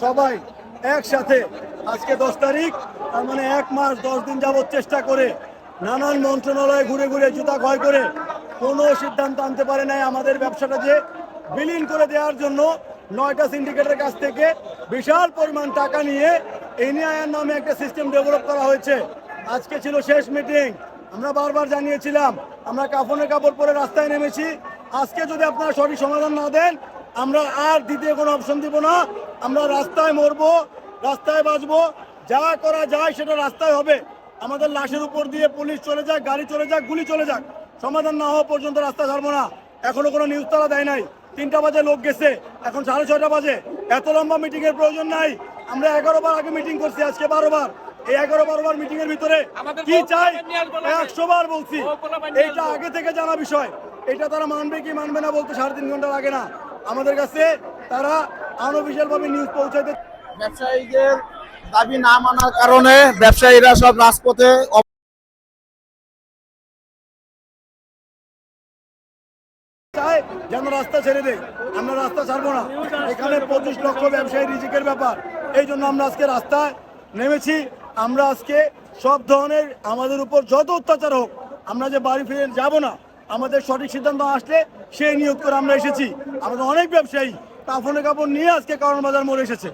সবাই একসাথে আজকে 10 তারিখ, তার মানে 1 মাস 10 দিন যাবৎ চেষ্টা করে নানান মন্ত্রণালয়ে ঘুরে ঘুরে জুতা ক্ষয় করে কোনো সিদ্ধান্ত আনতে পারে নাই আমাদের ব্যবসাটা যে বিলীন করে দেওয়ার জন্য 9টা সিন্ডিকেটের কাছ থেকে বিশাল পরিমাণ টাকা নিয়ে এনআইআর নামে একটা সিস্টেম ডেভেলপ করা হয়েছে। আজকে ছিল শেষ মিটিং। আমরা বারবার জানিয়েছিলাম আমরা কাফনের কাপড় পরে রাস্তায় নেমেছি। আজকে যদি আপনারা সঠিক সমাধান না দেন আমরা আর দ্বিতীয় কোনো অপশন দিব না। আমরা রাস্তায় মরবো, রাস্তায় বাঁচবো, যা করা যায় সেটা রাস্তায় হবে। আমাদের লাশের উপর দিয়ে পুলিশ চলে যাক, গাড়ি চলে যাক, গুলি চলে যাক, সমাধান না হওয়া পর্যন্ত রাস্তা ছাড়বো না। এখনো কোনো নিউজ তারা দেয় নাই। 3টা বাজে লোক গেছে, এখন 6:30 বাজে। এত লম্বা মিটিং এর প্রয়োজন নাই। আমরা 11 বার আগে মিটিং করছি, আজকে 12 বার। এই 11-12 বার মিটিং এর ভিতরে কি চাই 100 বার বলছি। এইটা আগে থেকে জানা বিষয়। এটা তারা মানবে কি মানবে না বলতে 3.5 ঘন্টা লাগে না। আমাদের কাছে তারা আনঅফিশিয়াল ভাবে নিউজ পৌঁছাইতে। ব্যবসায়ীদের দাবি না মানার কারণে ব্যবসায়ীরা সব রাজপথে চায় যেন রাস্তা ছেড়ে দেয়। আমরা রাস্তা ছাড়বো না। এখানে 25 লক্ষ ব্যবসায়ী রিজিকের ব্যাপার। এই জন্য আমরা আজকে রাস্তায় নেমেছি। আমরা আজকে সব ধরনের আমাদের উপর যত অত্যাচার হোক আমরা যে বাড়ি ফিরে যাব না। আমাদের সঠিক সিদ্ধান্ত আসলে সেই নিয়োগ করে আমরা এসেছি। আমাদের অনেক ব্যবসায়ী কাফনের কাপড় নিয়ে আজকে কারণ বাজার মোড়ে এসেছে।